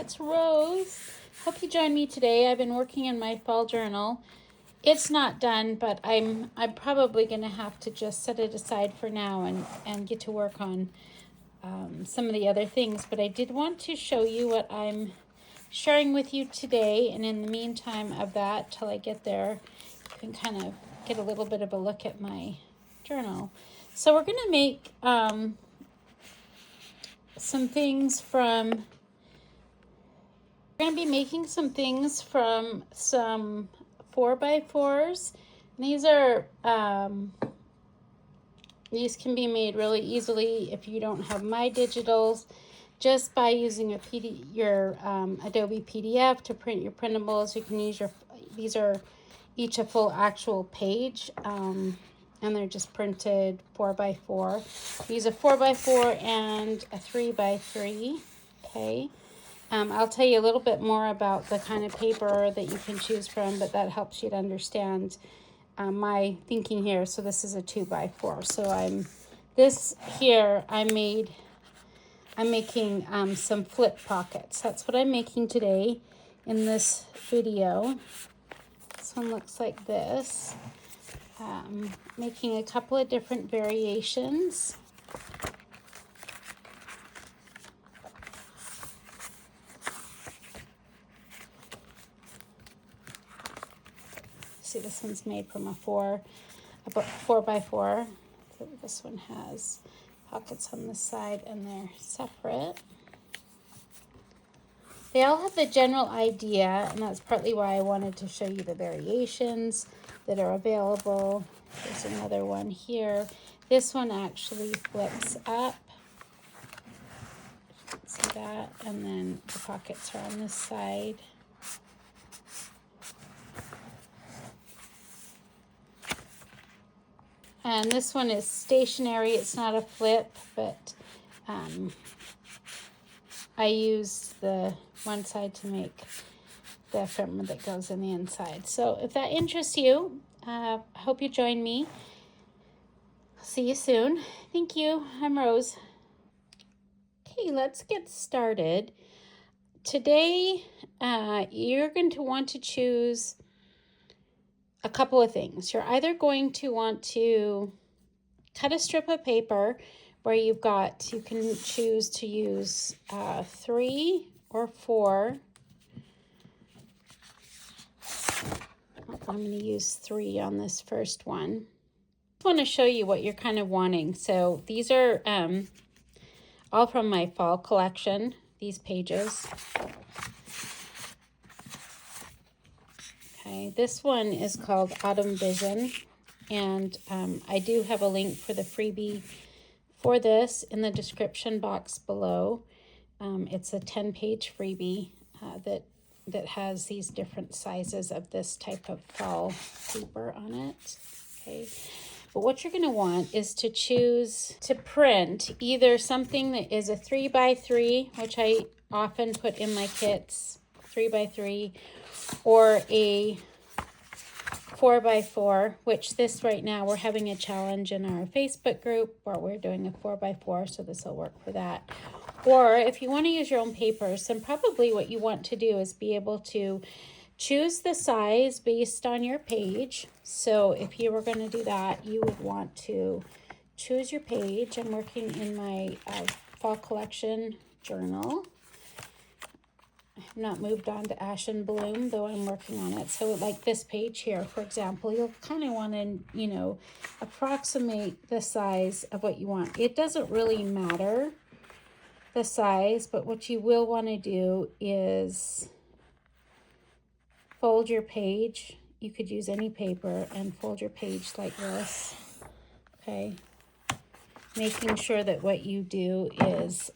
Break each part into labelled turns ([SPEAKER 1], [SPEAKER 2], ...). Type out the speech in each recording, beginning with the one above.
[SPEAKER 1] it's Rose. Hope you join me today. I've been working in my fall journal. It's not done, but I'm probably going to have to just set it aside for now and get to work on some of the other things. But I did want to show you what I'm sharing with you today. And in the meantime of that, till I get there, you can kind of get a little bit of a look at my journal. So we're going to make some things from... We're going to be making some things from some 4x4s. These are, these can be made really easily if you don't have My Digitals, just by using your Adobe PDF to print your printables. You can use these are each a full actual page, and they're just printed 4x4. Use a 4x4 and a 3x3, okay? I'll tell you a little bit more about the kind of paper that you can choose from, but that helps you to understand my thinking here. So this is a 2x4. So I'm making some flip pockets. That's what I'm making today in this video. This one looks like this. Making a couple of different variations. See, this one's made from a 4x4. This one has pockets on this side and they're separate. They all have the general idea, and that's partly why I wanted to show you the variations that are available. There's another one here. This one actually flips up. See that? And then the pockets are on this side. And this one is stationary. It's not a flip, but I use the one side to make the ephemera that goes in the inside. So if that interests you, I hope you join me. See you soon. Thank you. I'm Rose. Okay, let's get started. Today, you're going to want to choose a couple of things. You're either going to want to cut a strip of paper where you can choose to use 3 or 4. I'm going to use 3 on this first one. I want to show you what you're kind of wanting. So these are all from my fall collection, these pages. Okay, this one is called Autumn Vision, and I do have a link for the freebie for this in the description box below. It's a 10-page freebie that has these different sizes of this type of fall paper on it. Okay, but what you're going to want is to choose to print either something that is a 3x3, which I often put in my kits, 3x3, or a 4x4, which this right now we're having a challenge in our Facebook group where we're doing a 4x4, so this will work for that. Or if you want to use your own papers, then probably what you want to do is be able to choose the size based on your page. So if you were going to do that, you would want to choose your page. I'm working in my fall collection journal. I've not moved on to Ash and Bloom, though I'm working on it. So like this page here, for example, you'll kind of want to, approximate the size of what you want. It doesn't really matter the size, but what you will want to do is fold your page. You could use any paper and fold your page like this, okay? Making sure that what you do is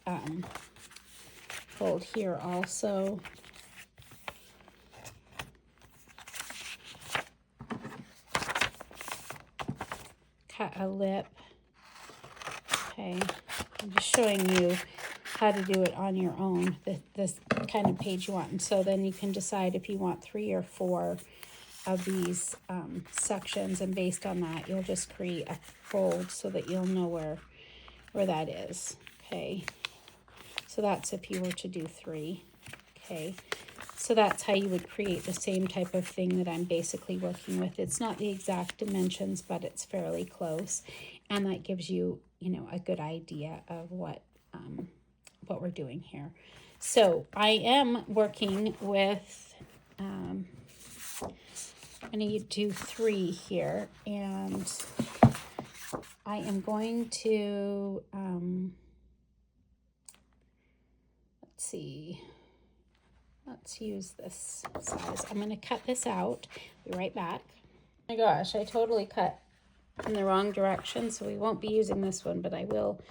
[SPEAKER 1] fold here also. Cut a lip. Okay, I'm just showing you how to do it on your own, this kind of page you want. And so then you can decide if you want 3 or 4 of these sections, and based on that, you'll just create a fold so that you'll know where that is. Okay. So that's if you were to do 3. okay? So that's how you would create the same type of thing that I'm basically working with. It's not the exact dimensions, but it's fairly close. And that gives you, you know, a good idea of what we're doing here. So I am working with, I'm going to do 3 here, and I am going to, let's see. Let's use this size. I'm going to cut this out. Be right back. Oh my gosh, I totally cut in the wrong direction, so we won't be using this one, but I will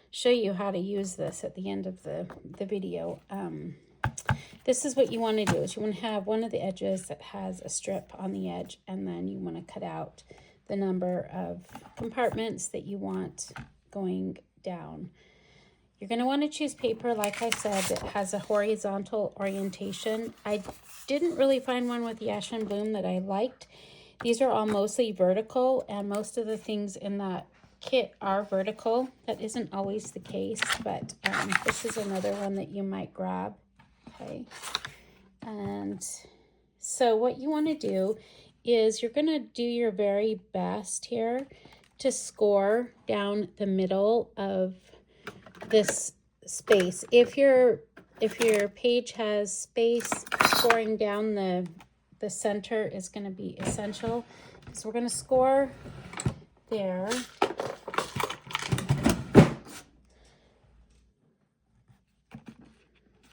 [SPEAKER 1] show you how to use this at the end of the video. This is what you want to do, is you want to have one of the edges that has a strip on the edge, and then you want to cut out the number of compartments that you want going down. You're going to want to choose paper, like I said, that has a horizontal orientation. I didn't really find one with Yash and Bloom that I liked. These are all mostly vertical, and most of the things in that kit are vertical. That isn't always the case, but this is another one that you might grab. Okay. And so what you want to do is you're going to do your very best here to score down the middle of this space. If your page has space, scoring down the center is going to be essential. So we're going to score there.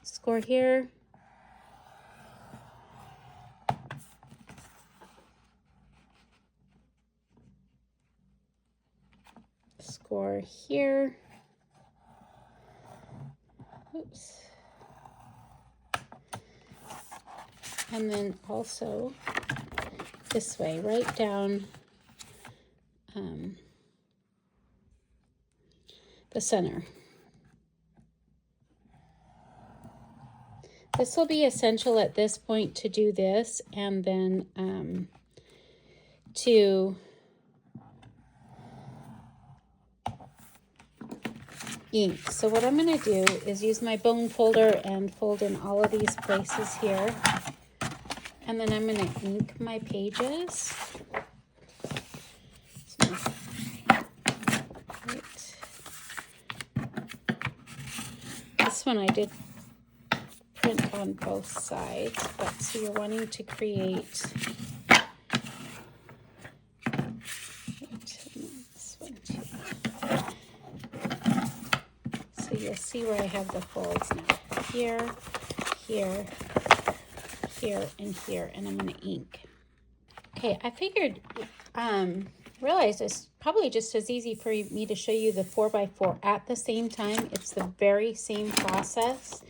[SPEAKER 1] Score here. Score here. Oops. And then also this way, right down the center. This will be essential at this point to do this, and then to ink. So what I'm going to do is use my bone folder and fold in all of these places here. And then I'm going to ink my pages. This one I did print on both sides, but so you're wanting to create this one too. So you'll see where I have the folds now. Here, here, here, and here, and I'm going to ink. Okay, I figured, realized it's probably just as easy for me to show you the 4x4 at the same time. It's the very same process,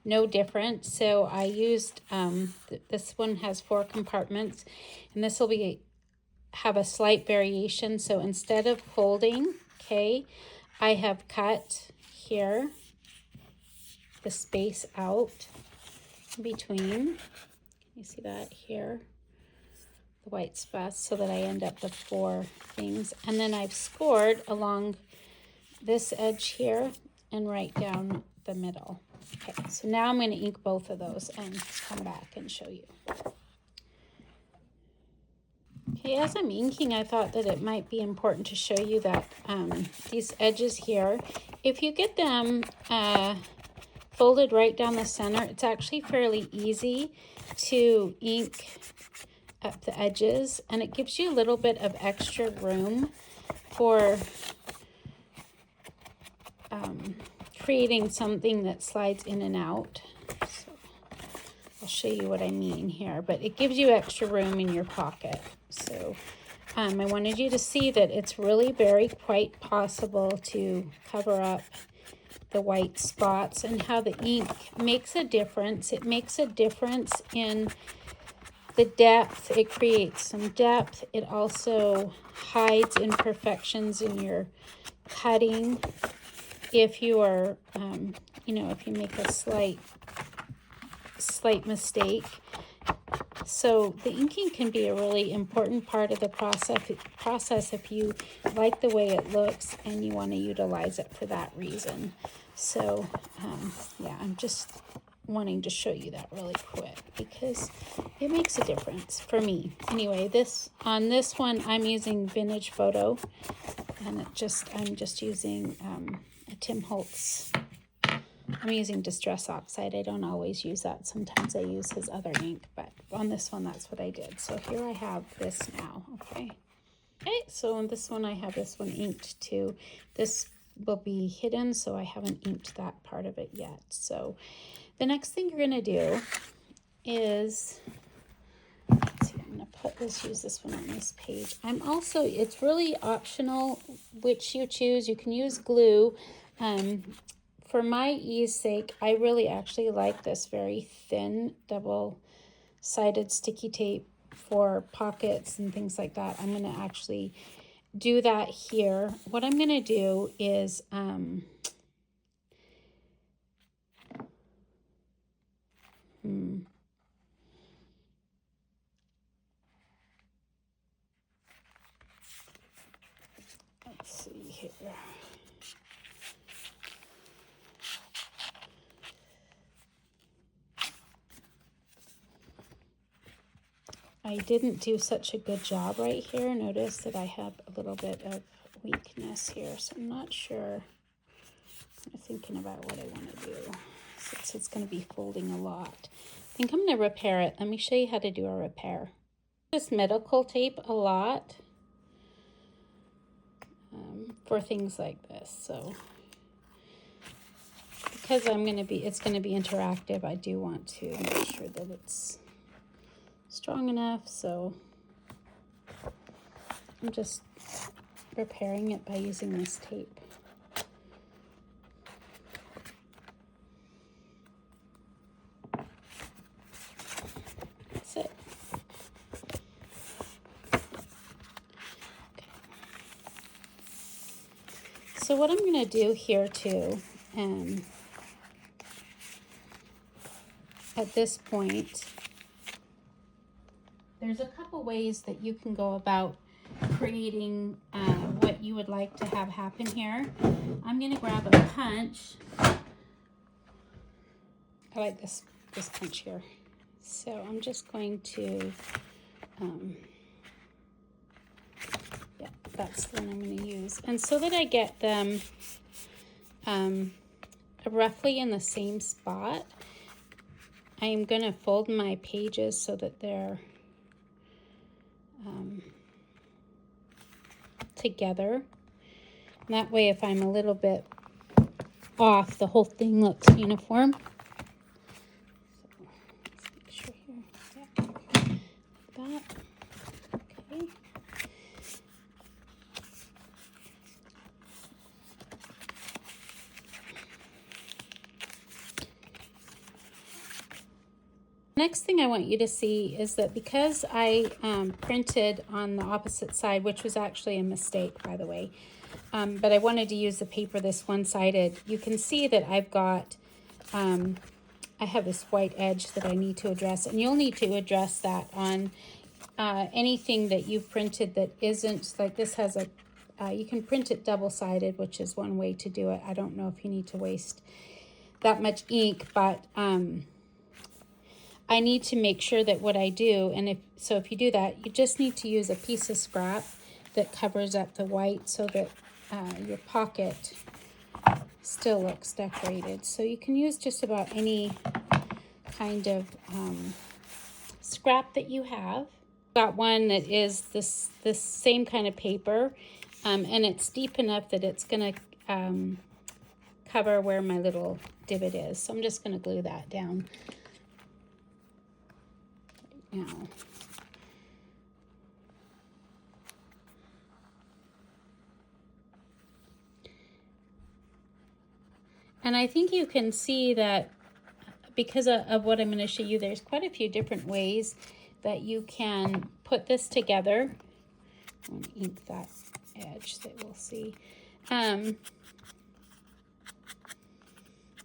[SPEAKER 1] no different. So I used, this one has 4 compartments, and this will have a slight variation. So instead of folding, okay, I have cut here the space out between. You see that here, the white spots, so that I end up with 4 things. And then I've scored along this edge here and right down the middle. Okay, so now I'm going to ink both of those and come back and show you. Okay, as I'm inking, I thought that it might be important to show you that these edges here, if you get them folded right down the center, it's actually fairly easy to ink at the edges, and it gives you a little bit of extra room for creating something that slides in and out. So I'll show you what I mean here, but it gives you extra room in your pocket. So I wanted you to see that it's really quite possible to cover up the white spots, and how the ink makes a difference. It makes a difference in the depth. It creates some depth. It also hides imperfections in your cutting. If you are, if you make a slight mistake. So the inking can be a really important part of the process if you like the way it looks and you want to utilize it for that reason. So, yeah, I'm just wanting to show you that really quick because it makes a difference for me. Anyway, on this one, I'm using Vintage Photo, and I'm just using a Tim Holtz. I'm using Distress Oxide. I don't always use that. Sometimes I use his other ink, but on this one, that's what I did. So here I have this now, okay? Okay, so on this one, I have this one inked too. This will be hidden, so I haven't inked that part of it yet. So the next thing you're gonna do is, let's see, I'm gonna use this one on this page. It's really optional which you choose. You can use glue. For my ease sake, I really actually like this very thin double-sided sticky tape for pockets and things like that. I'm going to actually do that here. What I'm going to do is let's see here. I didn't do such a good job right here. Notice that I have a little bit of weakness here, so I'm not sure. I'm thinking about what I want to do since it's going to be folding a lot. I think I'm going to repair it. Let me show you how to do a repair. This medical tape a lot for things like this. So because it's going to be interactive, I do want to make sure that it's strong enough. So I'm just repairing it by using this tape. That's it. Okay. So what I'm going to do here too, at this point, there's a couple ways that you can go about creating what you would like to have happen here. I'm going to grab a punch. I like this punch here. So I'm just going to, yeah, that's the one I'm going to use. And so that I get them roughly in the same spot, I'm going to fold my pages so that they're together. And that way, if I'm a little bit off, the whole thing looks uniform. So let's make sure here. Yeah. Like that. Okay. Next thing I want you to see is that because I printed on the opposite side, which was actually a mistake, by the way, but I wanted to use the paper this one-sided, you can see that I've got, I have this white edge that I need to address, and you'll need to address that on anything that you've printed that isn't, like this has a, you can print it double-sided, which is one way to do it. I don't know if you need to waste that much ink, but I need to make sure that what I do, and if you do that, you just need to use a piece of scrap that covers up the white so that your pocket still looks decorated. So you can use just about any kind of scrap that you have. Got one that is this same kind of paper, and it's deep enough that it's going to cover where my little divot is. So I'm just going to glue that down now. And I think you can see that because of what I'm going to show you, there's quite a few different ways that you can put this together. I'm going to ink that edge that we'll see.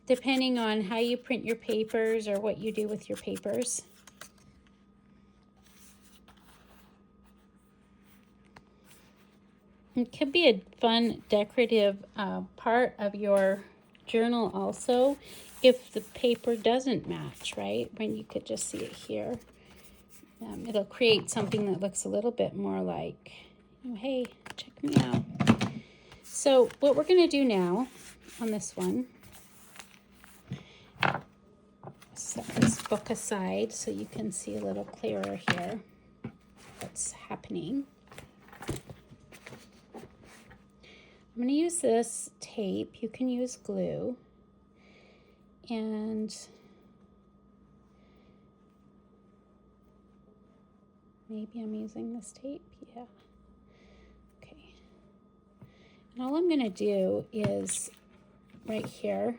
[SPEAKER 1] Depending on how you print your papers or what you do with your papers. It could be a fun decorative part of your journal also if the paper doesn't match, right? When you could just see it here. It'll create something that looks a little bit more like, oh, hey, check me out. So what we're going to do now on this one, set this book aside so you can see a little clearer here what's happening. I'm going to use this tape. You can use glue. And maybe I'm using this tape. Yeah. Okay. And all I'm going to do is right here,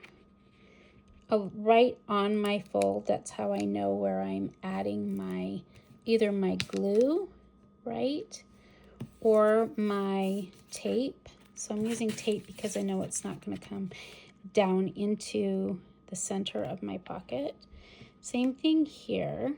[SPEAKER 1] right on my fold, that's how I know where I'm adding my, either my glue, right, or my tape. So I'm using tape because I know it's not going to come down into the center of my pocket. Same thing here.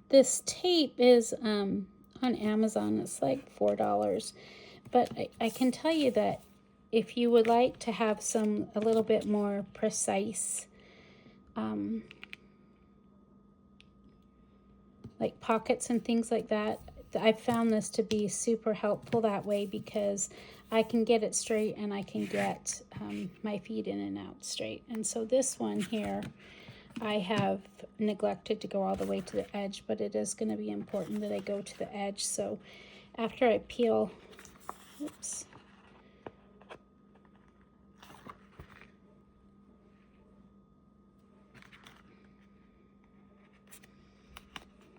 [SPEAKER 1] This tape is on Amazon. It's like $4. But I can tell you that if you would like to have a little bit more precise like pockets and things like that, I've found this to be super helpful that way, because I can get it straight and I can get my feet in and out straight. And so this one here, I have neglected to go all the way to the edge, but it is going to be important that I go to the edge. So after I peel, oops,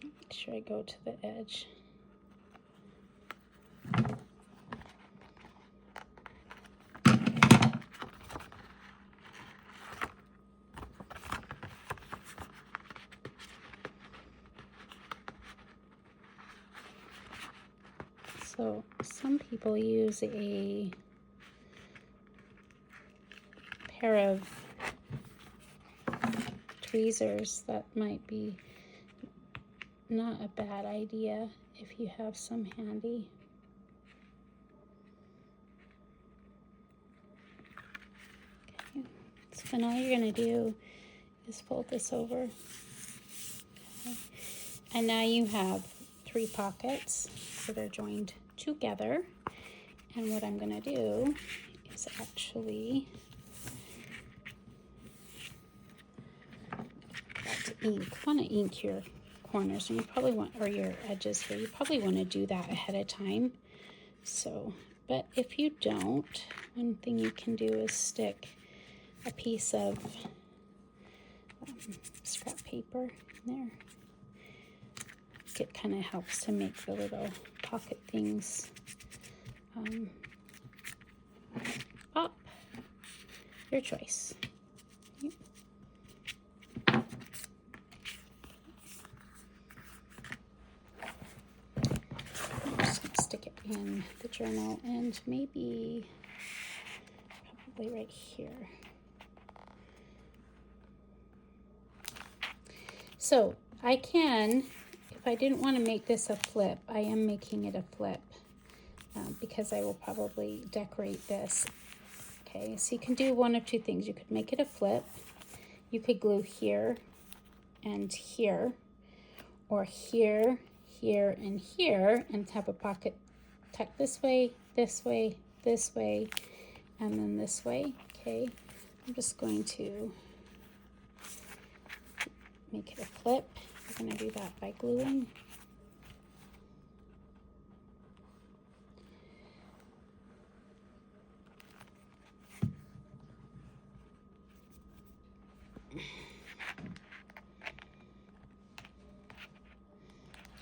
[SPEAKER 1] make sure I go to the edge. So some people use a pair of tweezers. That might be not a bad idea if you have some handy. Okay. So then all you're going to do is fold this over. Okay. And now you have 3 pockets that are joined together. And what I'm going to do is actually want to ink your corners, and you probably want, or your edges here, you probably want to do that ahead of time. So, but if you don't, one thing you can do is stick a piece of scrap paper in there. It kind of helps to make the little pocket things up. Your choice. I'm just going to stick it in the journal, and maybe probably right here. So I can, if I didn't want to make this a flip, I am making it a flip because I will probably decorate this. Okay, so you can do one of two things. You could make it a flip. You could glue here and here, or here, here, and here, and have a pocket tucked this way, this way, this way, and then this way. Okay, I'm just going to make it a flip. I'm going to do that by gluing.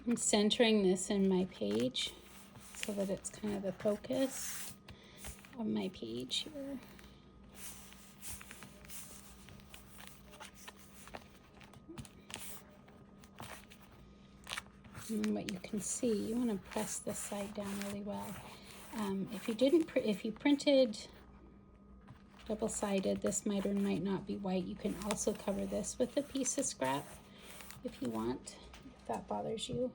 [SPEAKER 1] I'm centering this in my page so that it's kind of the focus of my page here. And what you can see, you want to press this side down really well. If you printed double-sided, this might or might not be white. You can also cover this with a piece of scrap if you want, if that bothers you.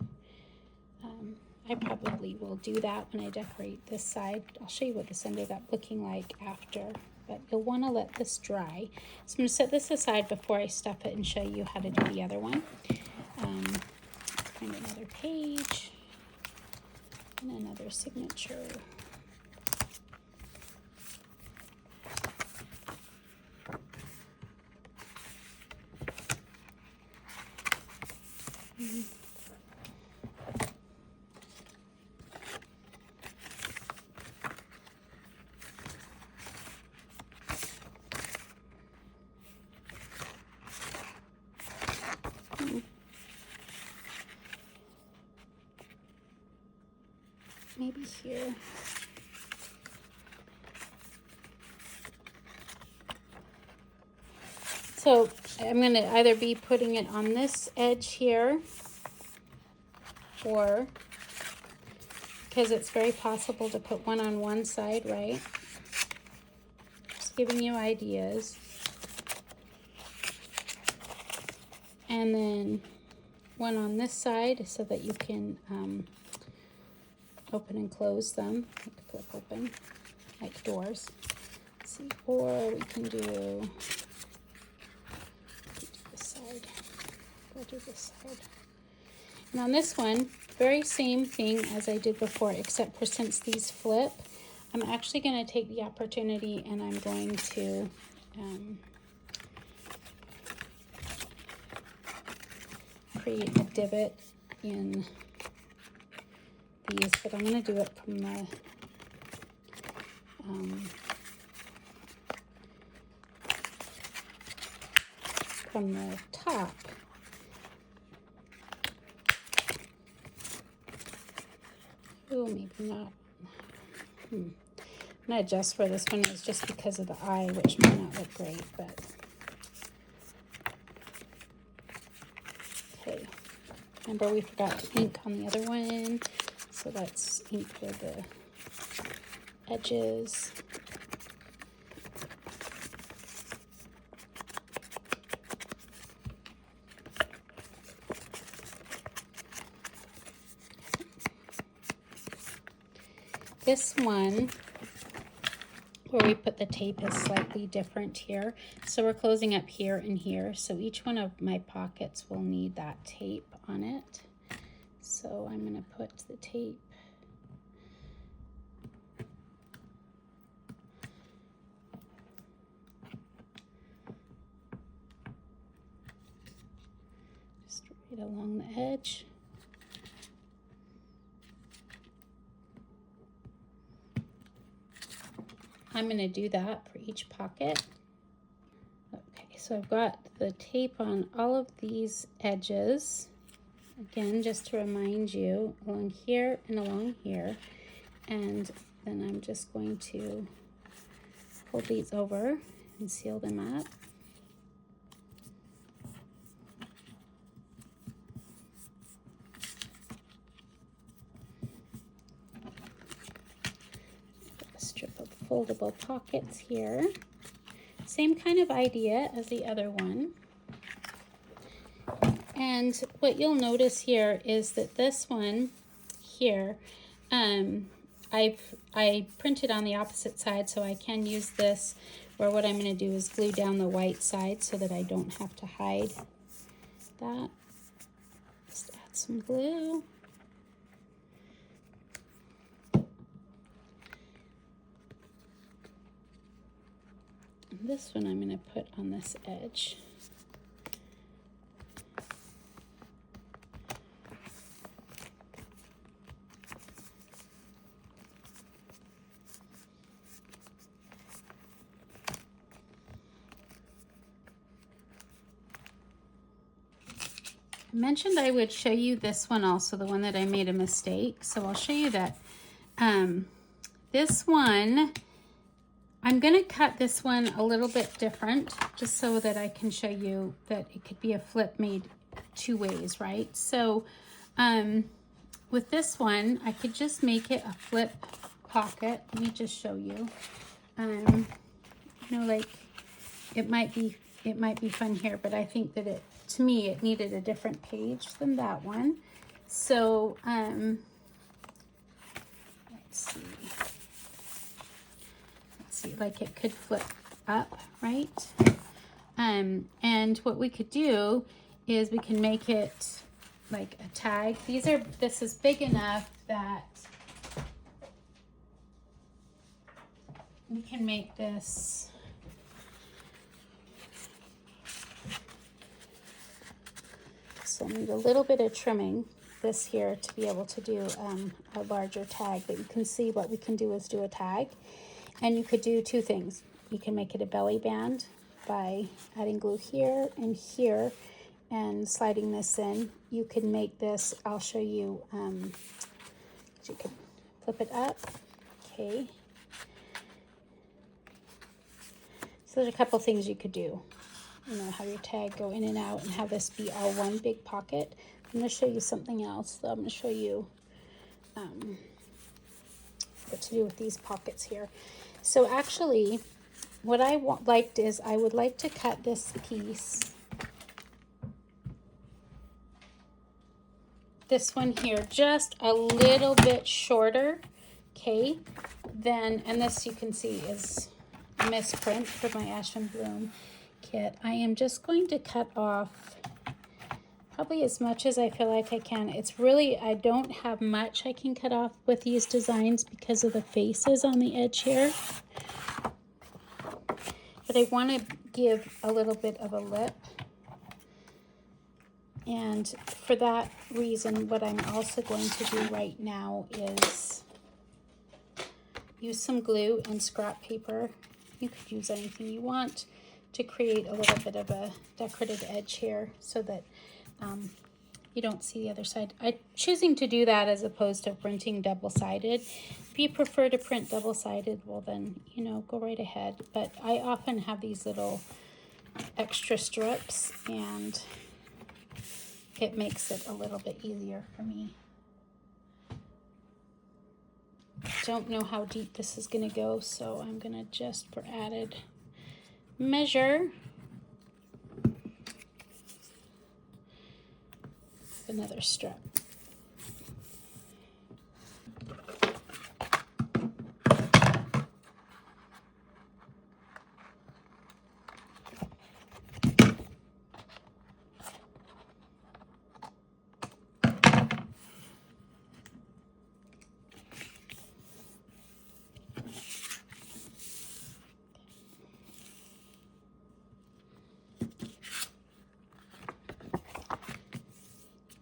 [SPEAKER 1] I probably will do that when I decorate this side. I'll show you what this ended up looking like after, but you'll want to let this dry. So I'm going to set this aside before I stuff it and show you how to do the other one. Let's find another page and another signature. Maybe here. So I'm going to either be putting it on this edge here, or because it's very possible to put one on one side, right? Just giving you ideas. And then one on this side so that you can open and close them, like flip open, like doors. Let's see, or we can do this side. Go to this side. And on this one, very same thing as I did before, except for since these flip, I'm actually going to take the opportunity and I'm going to create a divot in these, but I'm going to do it from the top. Oh, maybe not. I'm going to adjust where this one is just because of the eye, which may not look great, but okay. Remember, we forgot to ink on the other one, so let's ink for the edges. This one, where we put the tape, is slightly different here. So we're closing up here and here. So each one of my pockets will need that tape on it. So I'm going to put the tape just right along the edge. I'm going to do that for each pocket. Okay, so I've got the tape on all of these edges. Again, just to remind you, along here and along here. And then I'm just going to fold these over and seal them up. Strip of foldable pockets here. Same kind of idea as the other one. And what you'll notice here is that this one here, I printed on the opposite side, so I can use this, where what I'm going to do is glue down the white side so that I don't have to hide that. Just add some glue. This one I'm going to put on this edge. I mentioned I would show you this one also, the one that I made a mistake. So I'll show you that. This one, I'm going to cut this one a little bit different, just so that I can show you that it could be a flip made two ways, right? So with this one, I could just make it a flip pocket. Let me just show you. You know, like it might be fun here, but I think that to me, it needed a different page than that one. So, let's see. Let's see, like it could flip up, right? And what we could do is we can make it like a tag. This is big enough that we can make this so I need a little bit of trimming this here to be able to do a larger tag, but you can see what we can do is do a tag. And you could do two things. You can make it a belly band by adding glue here and here and sliding this in. You can make this, I'll show you, you could flip it up, okay. So there's a couple things you could do. You know, have your tag go in and out and have this be all one big pocket. I'm going to show you something else. So I'm going to show you what to do with these pockets here. So actually, what I liked is I would like to cut this piece, this one here, just a little bit shorter, okay, then, and this you can see is a misprint for my Ash and Bloom kit. I am just going to cut off probably as much as I feel like I can. It's really, I don't have much I can cut off with these designs because of the faces on the edge here. But I want to give a little bit of a lip. And for that reason, what I'm also going to do right now is use some glue and scrap paper. You could use anything you want to create a little bit of a decorative edge here so that you don't see the other side. I'm choosing to do that as opposed to printing double-sided. If you prefer to print double-sided, well then, you know, go right ahead. But I often have these little extra strips and it makes it a little bit easier for me. Don't know how deep this is going to go, so I'm going to just, for added measure, another strip.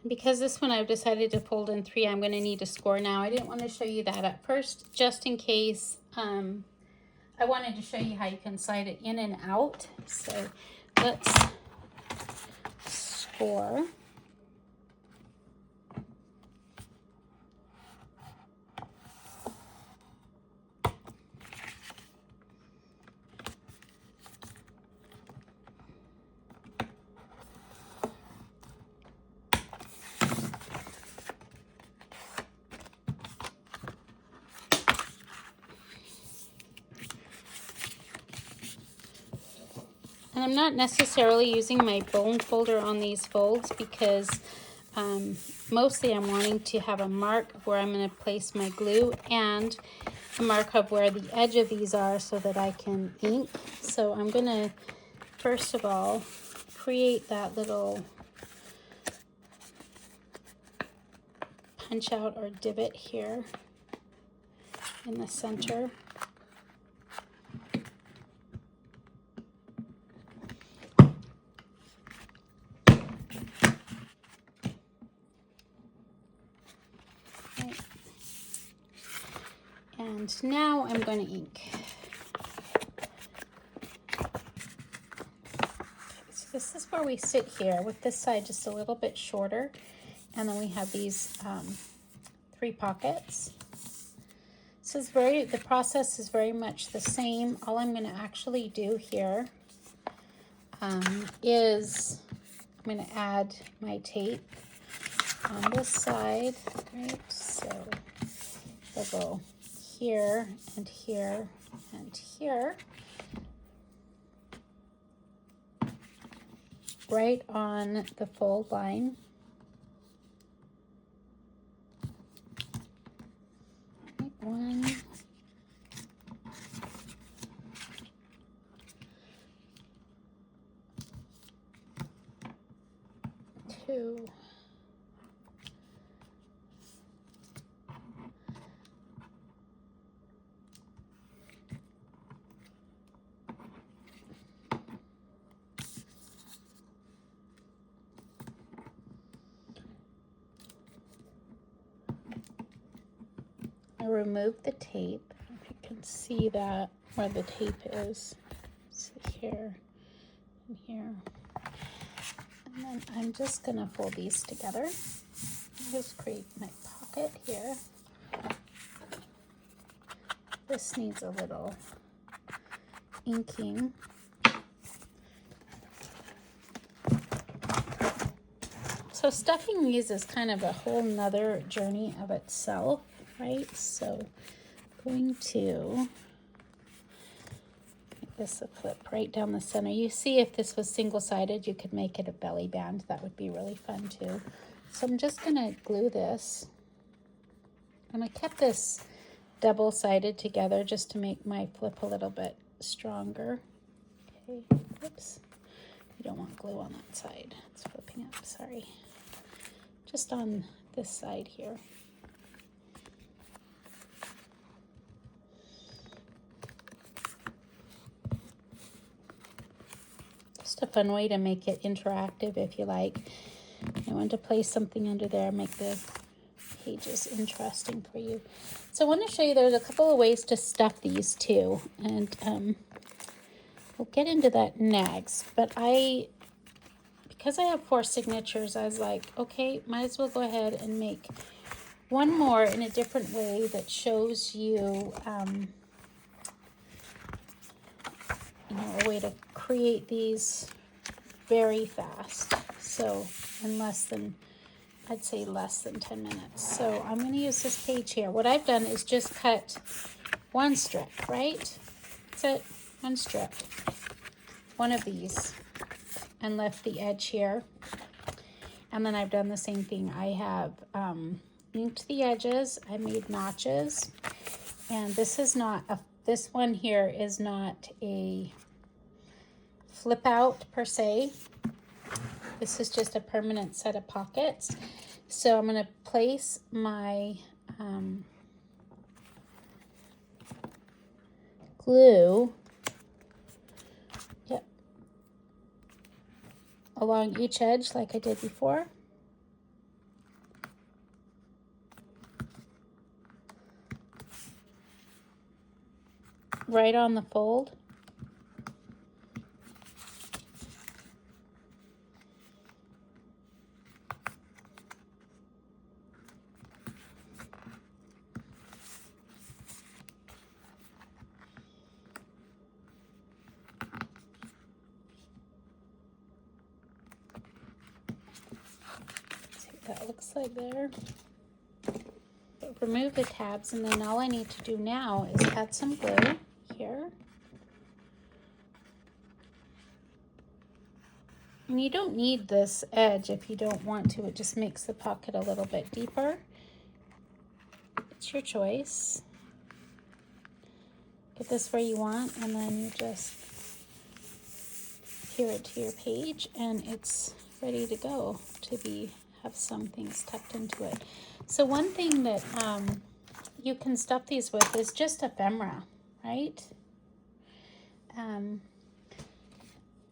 [SPEAKER 1] Because this one I've decided to fold in 3, I'm going to need a score now. I didn't want to show you that at first, just in case. I wanted to show you how you can slide it in and out. So let's score. And I'm not necessarily using my bone folder on these folds because mostly I'm wanting to have a mark of where I'm going to place my glue and a mark of where the edge of these are so that I can ink. So I'm going to, first of all, create that little punch out or divot here in the center. And now I'm going to ink. So this is where we sit here with this side just a little bit shorter. And then we have these 3 pockets. The process is very much the same. All I'm going to actually do here is I'm going to add my tape on this side, right? So we'll go here and here and here. right on the fold line. One, two, I removed the tape. If you can see that where the tape is. See here and here. And then I'm just gonna fold these together. Just create my pocket here. This needs a little inking. So stuffing these is kind of a whole nother journey of itself, right? So I'm going to make this a flip right down the center. You see, if this was single-sided, you could make it a belly band. That would be really fun too. So I'm just gonna glue this. And I kept this double-sided together just to make my flip a little bit stronger. Okay, whoops. You don't want glue on that side. It's flipping up, sorry. Just on this side here. Just a fun way to make it interactive if you like. I want to place something under there, make the pages interesting for you. So I want to show you there's a couple of ways to stuff these too. And we'll get into that next. But because I have 4 signatures, I was like, okay, might as well go ahead and make one more in a different way that shows you, a way to create these very fast. So in I'd say less than 10 minutes. So I'm going to use this page here. What I've done is just cut one strip, right? That's it, one strip. One of these. And left the edge here. And then I've done the same thing. I have inked the edges. I made notches. And this is this one here is not a flip out per se. This is just a permanent set of pockets. So I'm going to place my glue along each edge like I did before. Right on the fold. That looks like there. But remove the tabs, and then all I need to do now is add some glue here. And you don't need this edge if you don't want to. It just makes the pocket a little bit deeper. It's your choice. Get this where you want, and then you just adhere it to your page, and it's ready to go to have some things tucked into it. So one thing that you can stuff these with is just ephemera, right? And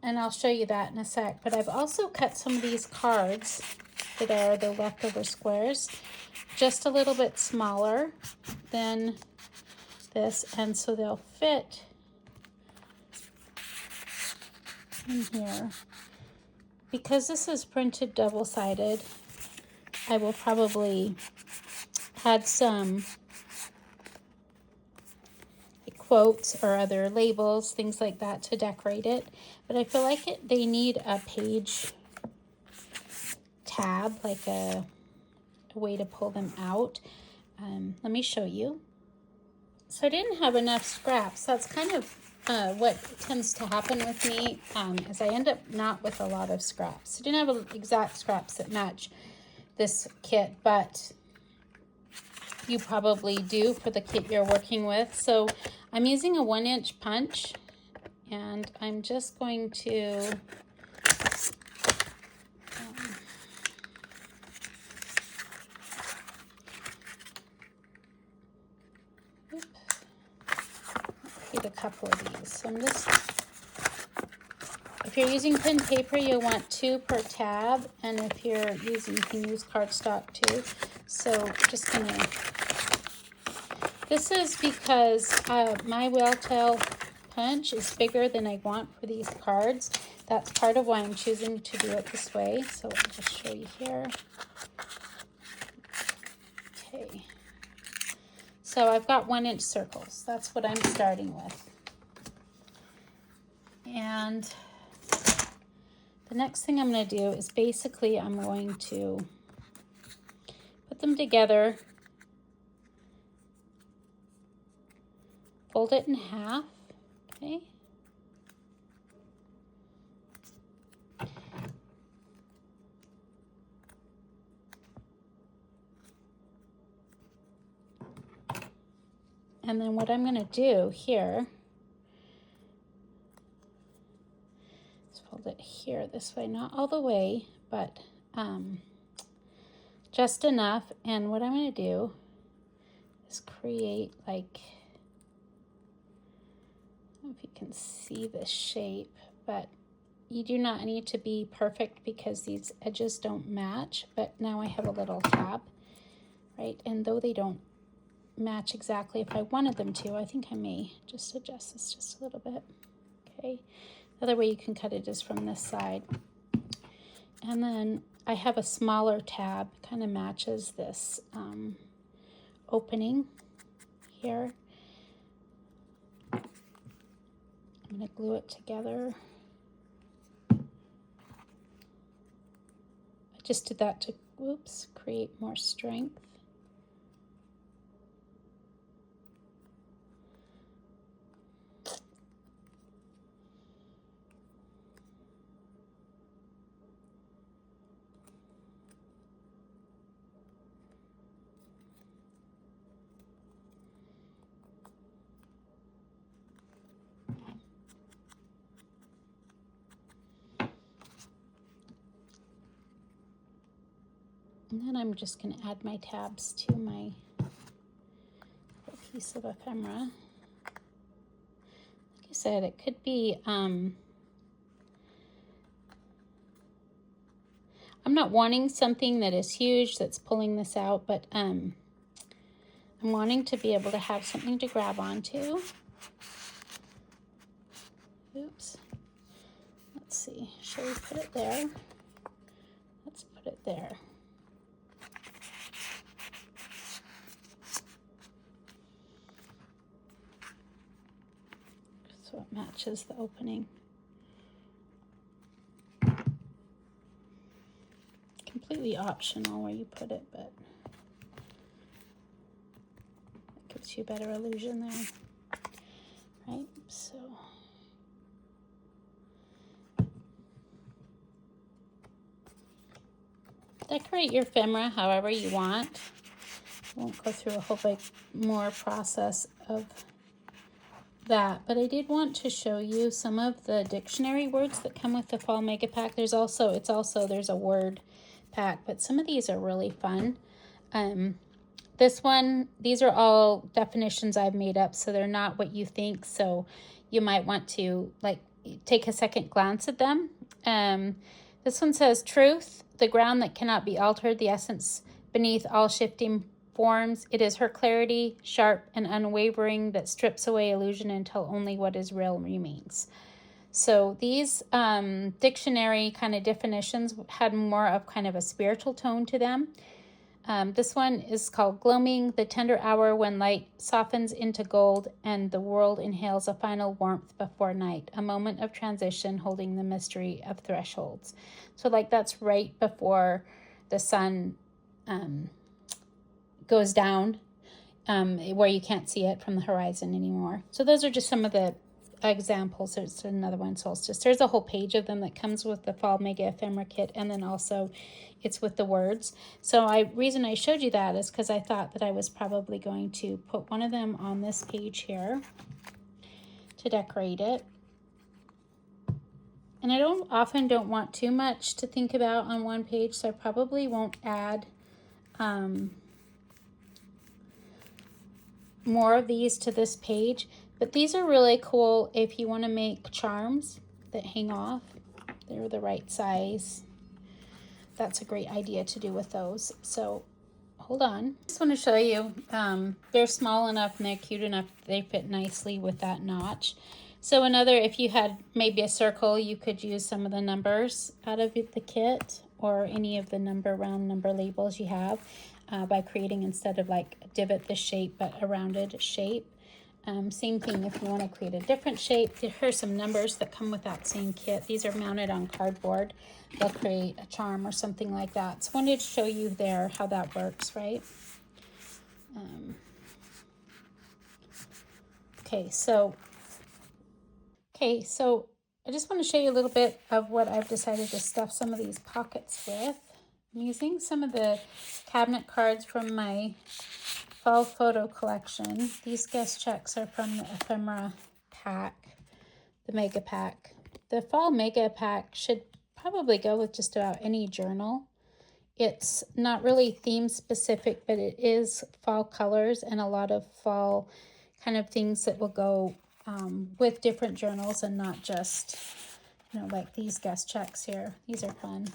[SPEAKER 1] I'll show you that in a sec. But I've also cut some of these cards that are the leftover squares just a little bit smaller than this, and so they'll fit in here. Because this is printed double-sided, I will probably add some quotes or other labels, things like that, to decorate it. But I feel like they need a page tab, like a way to pull them out. Let me show you. So I didn't have enough scraps. That's kind of what tends to happen with me is I end up not with a lot of scraps. I didn't have exact scraps that match this kit, but you probably do for the kit you're working with. So I'm using a 1-inch punch, and I'm just going to get a couple of these. So I'm just, if you're using thin paper, you'll want 2 per tab, and if you're using, you can use cardstock too. So just gonna, this is because my whale tail punch is bigger than I want for these cards. That's part of why I'm choosing to do it this way. So I'll just show you here. Okay. So I've got 1-inch circles. That's what I'm starting with. And the next thing I'm going to do is basically I'm going to put them together, fold it in half, okay? And then what I'm going to do here is fold it here this way, not all the way, but just enough. And what I'm going to do is create, like, I don't know if you can see this shape, but you do not need to be perfect because these edges don't match. But now I have a little tab, right? And though they don't match exactly if I wanted them to, I think I may just adjust this just a little bit. Okay, the other way you can cut it is from this side. And then I have a smaller tab, kind of matches this opening here. I'm going to glue it together. I just did that to, whoops, create more strength. And then I'm just going to add my tabs to my piece of ephemera. Like I said, it could be, I'm not wanting something that is huge that's pulling this out, but I'm wanting to be able to have something to grab onto. Oops. Let's see. Shall we put it there? Let's put it there. So it matches the opening. Completely optional where you put it, but it gives you a better illusion there, right? So decorate your ephemera however you want. I won't go through a whole big more process of that, but I did want to show you some of the dictionary words that come with the fall mega pack. There's a word pack, but some of these are really fun. These are all definitions I've made up, so they're not what you think, so you might want to take a second glance at them. This one says truth, the ground that cannot be altered, the essence beneath all shifting forms. It is her clarity, sharp and unwavering, that strips away illusion until only what is real remains. So these dictionary kind of definitions had more of kind of a spiritual tone to them. This one is called gloaming, the tender hour when light softens into gold and the world inhales a final warmth before night, a moment of transition holding the mystery of thresholds. So that's right before the sun goes down, where you can't see it from the horizon anymore. So those are just some of the examples. There's another one, solstice. There's a whole page of them that comes with the fall mega ephemera kit, and then also it's with the words. So reason I showed you that is because I thought that I was probably going to put one of them on this page here to decorate it. And I often don't want too much to think about on one page, so I probably won't add more of these to this page. But these are really cool if you want to make charms that hang off. They're the right size. That's a great idea to do with those. So hold on. I just want to show you, they're small enough and they're cute enough. They fit nicely with that notch. So if you had maybe a circle, you could use some of the numbers out of the kit or any of the round number labels you have by creating, instead of like divot the shape, but a rounded shape. Same thing if you want to create a different shape. Here's some numbers that come with that same kit. These are mounted on cardboard. They'll create a charm or something like that. So I wanted to show you there how that works, right? Okay, so I just want to show you a little bit of what I've decided to stuff some of these pockets with. I'm using some of the cabinet cards from my fall photo collection. These guest checks are from the ephemera pack, the mega pack. The fall mega pack should probably go with just about any journal. It's not really theme specific, but it is fall colors and a lot of fall kind of things that will go with different journals, and not just, like these guest checks here. These are fun.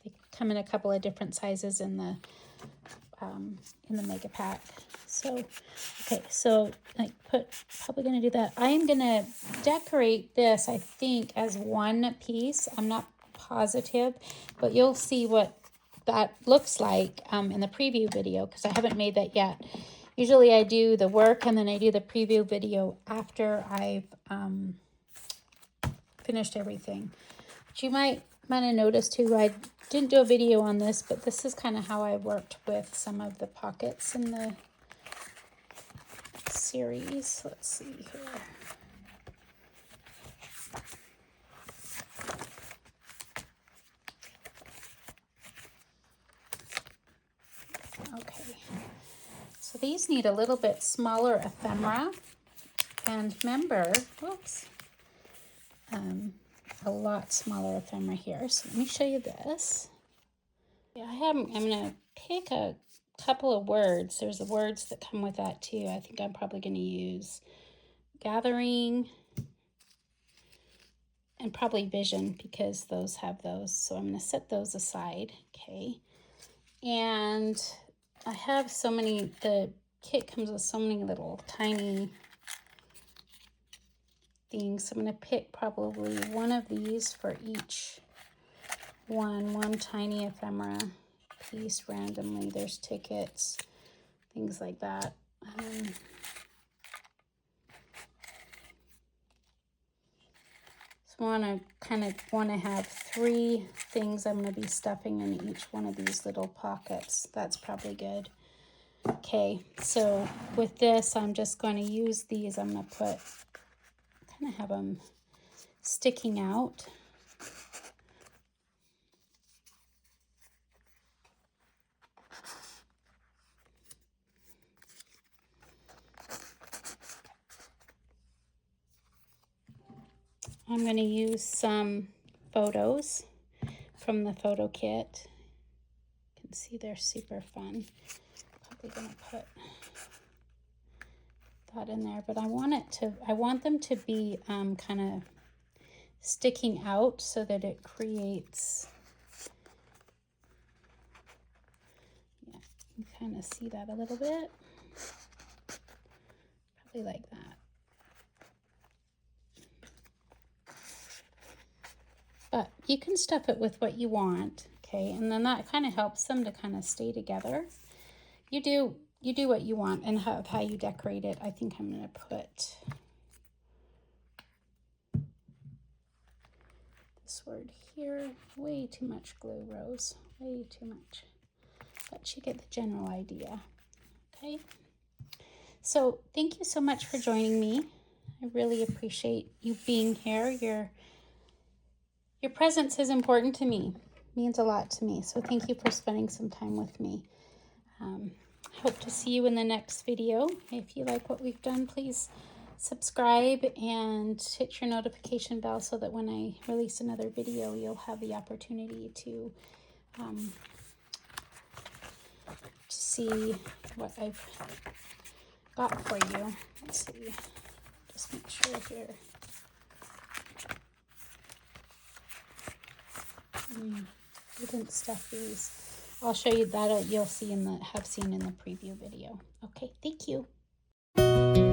[SPEAKER 1] They come in a couple of different sizes in the mega pack. So, okay, so probably gonna do that. I am gonna decorate this, I think, as one piece. I'm not positive, but you'll see what that looks like in the preview video, because I haven't made that yet. Usually I do the work and then I do the preview video after I've finished everything. But you might have noticed too, I didn't do a video on this, but this is kind of how I worked with some of the pockets in the series. Let's see here. Okay, so these need a little bit smaller ephemera, and remember, whoops, a lot smaller ephemera here. So let me show you this. Yeah, I'm gonna pick a couple of words. There's the words that come with that too. I think I'm probably gonna use gathering and probably vision, because those have those. So I'm gonna set those aside, okay? And I have so many, the kit comes with so many little tiny things. So I'm going to pick probably one of these for each one tiny ephemera piece randomly. There's tickets, things like that. So I want to have 3 things I'm going to be stuffing in each one of these little pockets. That's probably good. Okay, so with this, I'm just going to use these. I'm going to have them sticking out. I'm going to use some photos from the photo kit. You can see they're super fun. Probably going to put that in there, but I want them to be kind of sticking out so that it creates, yeah, you kind of see that a little bit, probably like that. But you can stuff it with what you want, okay? And then that kind of helps them to kind of stay together. You do what you want and how you decorate it. I think I'm going to put this word here. Way too much glue, Rose. Way too much. But you get the general idea, okay? So thank you so much for joining me. I I really appreciate you being here. Your presence is important to me. It means a lot to me. So thank you for spending some time with me. Hope to see you in the next video. If you like what we've done, please subscribe and hit your notification bell so that when I release another video, you'll have the opportunity to see what I've got for you. Let's see. Just make sure here. I didn't stuff these. I'll show you that. You'll see have seen in the preview video. Okay, thank you.